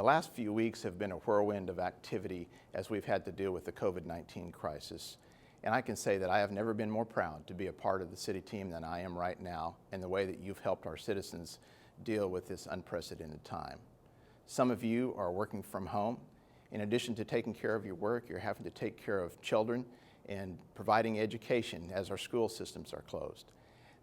The last few weeks have been a whirlwind of activity as we've had to deal with the COVID-19 crisis. And I can say that I have never been more proud to be a part of the city team than I am right now, and the way that you've helped our citizens deal with this unprecedented time. Some of you are working from home. In addition to taking care of your work, you're having to take care of children and providing education as our school systems are closed.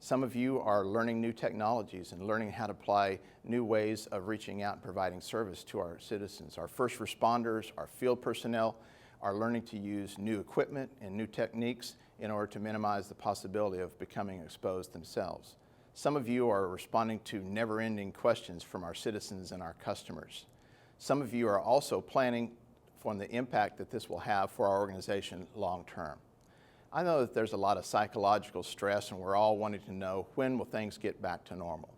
Some of you are learning new technologies and learning how to apply new ways of reaching out and providing service to our citizens. Our first responders, our field personnel are learning to use new equipment and new techniques in order to minimize the possibility of becoming exposed themselves. Some of you are responding to never-ending questions from our citizens and our customers. Some of you are also planning for the impact that this will have for our organization long term. I know that there's a lot of psychological stress, and we're all wanting to know, when will things get back to normal?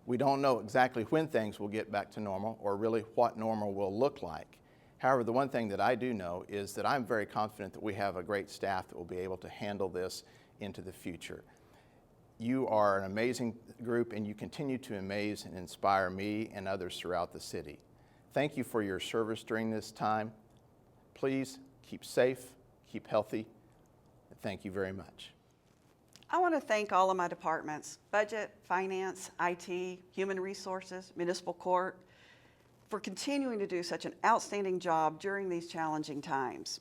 We don't know exactly when things will get back to normal, or really what normal will look like. However, the one thing that I do know is that I'm very confident that we have a great staff that will be able to handle this into the future. You are an amazing group, and you continue to amaze and inspire me and others throughout the city. Thank you for your service during this time. Please keep safe, keep healthy, and thank you very much. I want to thank all of my departments, budget, finance, IT, human resources, municipal court, for continuing to do such an outstanding job during these challenging times.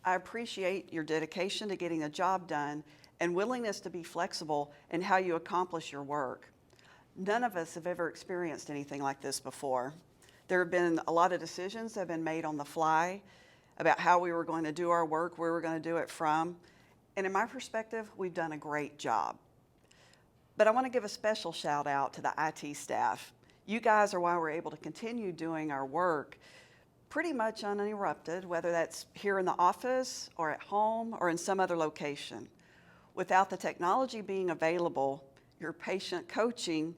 I appreciate your dedication to getting the job done and willingness to be flexible in how you accomplish your work. None of us have ever experienced anything like this before. There have been a lot of decisions that have been made on the fly about how we were going to do our work, where we were going to do it from. And in my perspective, we've done a great job. But I want to give a special shout out to the IT staff. You guys are why we're able to continue doing our work pretty much uninterrupted, whether that's here in the office or at home or in some other location. Without the technology being available, your patient coaching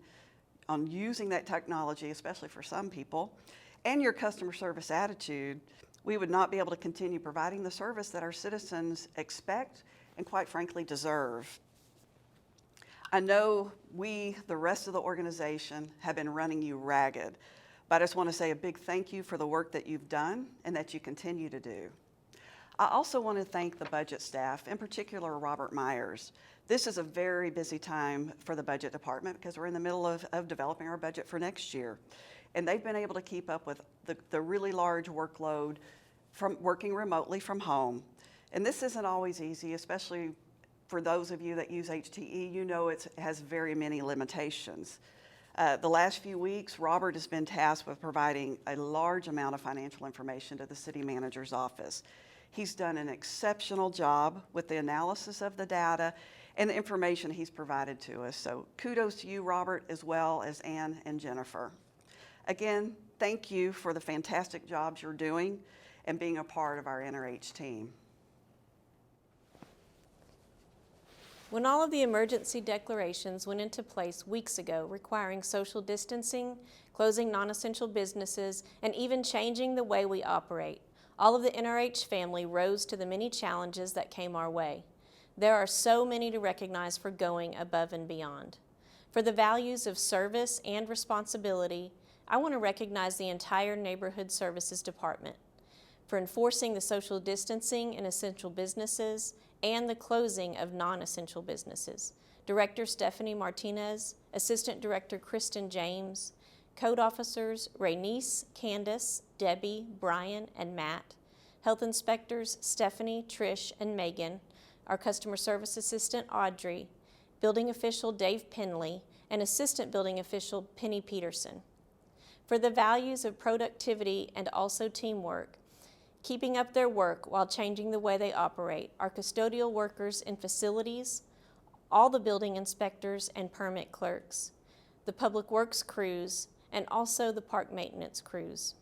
on using that technology, especially for some people, and your customer service attitude, we would not be able to continue providing the service that our citizens expect and quite frankly deserve. I know we, the rest of the organization, have been running you ragged, but I just want to say a big thank you for the work that you've done and that you continue to do. I also want to thank the budget staff, in particular Robert Myers. This is a very busy time for the budget department because we're in the middle of developing our budget for next year. And they've been able to keep up with the really large workload from working remotely from home. And this isn't always easy, especially for those of you that use HTE. You know it has very many limitations. The last few weeks, Robert has been tasked with providing a large amount of financial information to the city manager's office. He's done an exceptional job with the analysis of the data and the information he's provided to us. So kudos to you, Robert, as well as Ann and Jennifer. Again, thank you for the fantastic jobs you're doing and being a part of our NRH team. When all of the emergency declarations went into place weeks ago requiring social distancing, closing non-essential businesses, and even changing the way we operate, all of the NRH family rose to the many challenges that came our way. There are so many to recognize for going above and beyond. For the values of service and responsibility, I want to recognize the entire Neighborhood Services Department for enforcing the social distancing in essential businesses and the closing of non-essential businesses. Director Stephanie Martinez, Assistant Director Kristen James, Code Officers Raynice, Candace, Debbie, Brian, and Matt, Health Inspectors Stephanie, Trish, and Megan, our Customer Service Assistant Audrey, Building Official Dave Penley, and Assistant Building Official Penny Peterson. For the values of productivity and also teamwork, keeping up their work while changing the way they operate, our custodial workers in facilities, all the building inspectors and permit clerks, the public works crews, and also the park maintenance crews.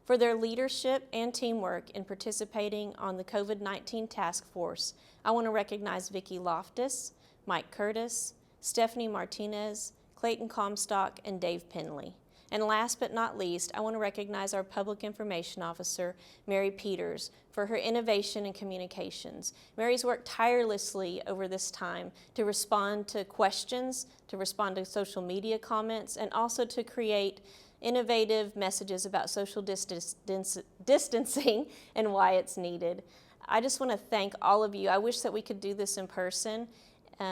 For their leadership and teamwork in participating on the COVID-19 task force, I want to recognize Vicki Loftus, Mike Curtis, Stephanie Martinez, Clayton Comstock, and Dave Penley. And last but not least, I want to recognize our Public Information Officer, Mary Peters, for her innovation in communications. Mary's worked tirelessly over this time to respond to questions, to respond to social media comments, and also to create innovative messages about social distancing and why it's needed. I just want to thank all of you. I wish that we could do this in person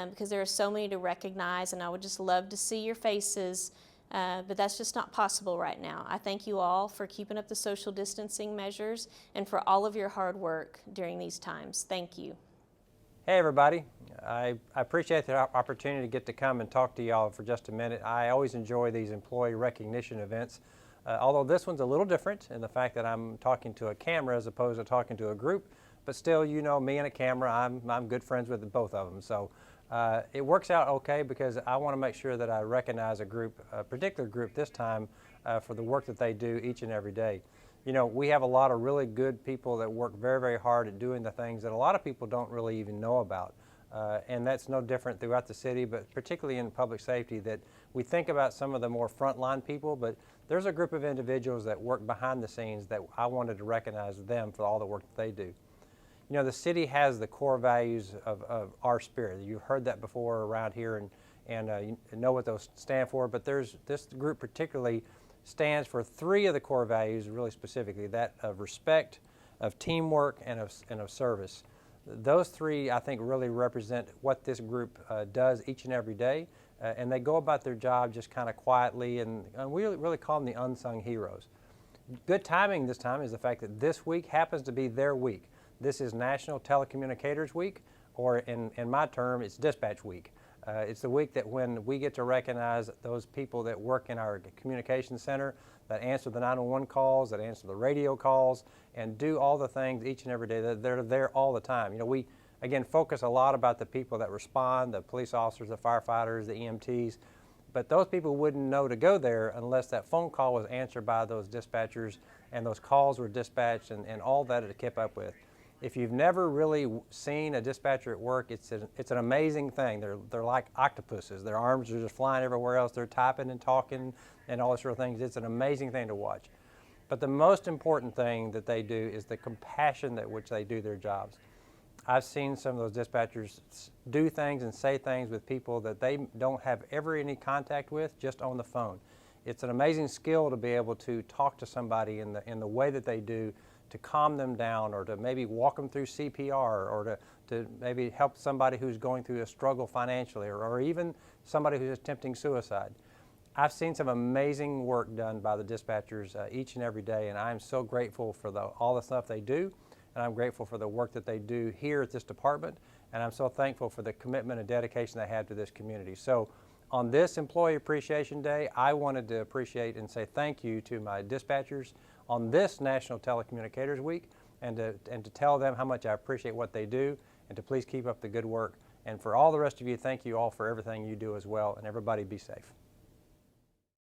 because there are so many to recognize, and I would just love to see your faces, but that's just not possible right now. I thank you all for keeping up the social distancing measures and for all of your hard work during these times. Thank you. Hey everybody, I appreciate the opportunity to get to come and talk to y'all for just a minute. I always enjoy these employee recognition events, although this one's a little different in the fact that I'm talking to a camera as opposed to talking to a group, but still, you know, me and a camera, I'm good friends with both of them. So it works out okay because I want to make sure that I recognize a group, a particular group this time, for the work that they do each and every day. You know, we have a lot of really good people that work very, very hard at doing the things that a lot of people don't really even know about. And that's no different throughout the city, but particularly in public safety, that we think about some of the more frontline people, but there's a group of individuals that work behind the scenes that I wanted to recognize them for all the work that they do. You know, the city has the core values of our spirit. You've heard that before around here and you know what those stand for, but there's this group particularly stands for three of the core values really specifically, that of respect, of teamwork, and of service. Those three, I think, really represent what this group does each and every day, and they go about their job just kind of quietly, and we really call them the unsung heroes. Good timing this time is the fact that this week happens to be their week. This is National Telecommunicators Week, or in my term, it's Dispatch Week. It's the week that when we get to recognize those people that work in our communications center, that answer the 911 calls, that answer the radio calls, and do all the things each and every day. They're there all the time. You know, we, again, focus a lot about the people that respond, the police officers, the firefighters, the EMTs, but those people wouldn't know to go there unless that phone call was answered by those dispatchers and those calls were dispatched and all that it kept up with. If you've never really seen a dispatcher at work, it's an amazing thing. They're like octopuses. Their arms are just flying everywhere else. They're typing and talking and all those sort of things. It's an amazing thing to watch. But the most important thing that they do is the compassion that which they do their jobs. I've seen some of those dispatchers do things and say things with people that they don't have ever any contact with, just on the phone. It's an amazing skill to be able to talk to somebody in the way that they do, to calm them down, or to maybe walk them through CPR, or to maybe help somebody who's going through a struggle financially, or even somebody who's attempting suicide. I've seen some amazing work done by the dispatchers each and every day, and I'm so grateful for all the stuff they do, and I'm grateful for the work that they do here at this department, and I'm so thankful for the commitment and dedication they have to this community. So on this Employee Appreciation Day, I wanted to appreciate and say thank you to my dispatchers on this National Telecommunicators Week, and to tell them how much I appreciate what they do, and to please keep up the good work. And for all the rest of you, thank you all for everything you do as well, and everybody be safe.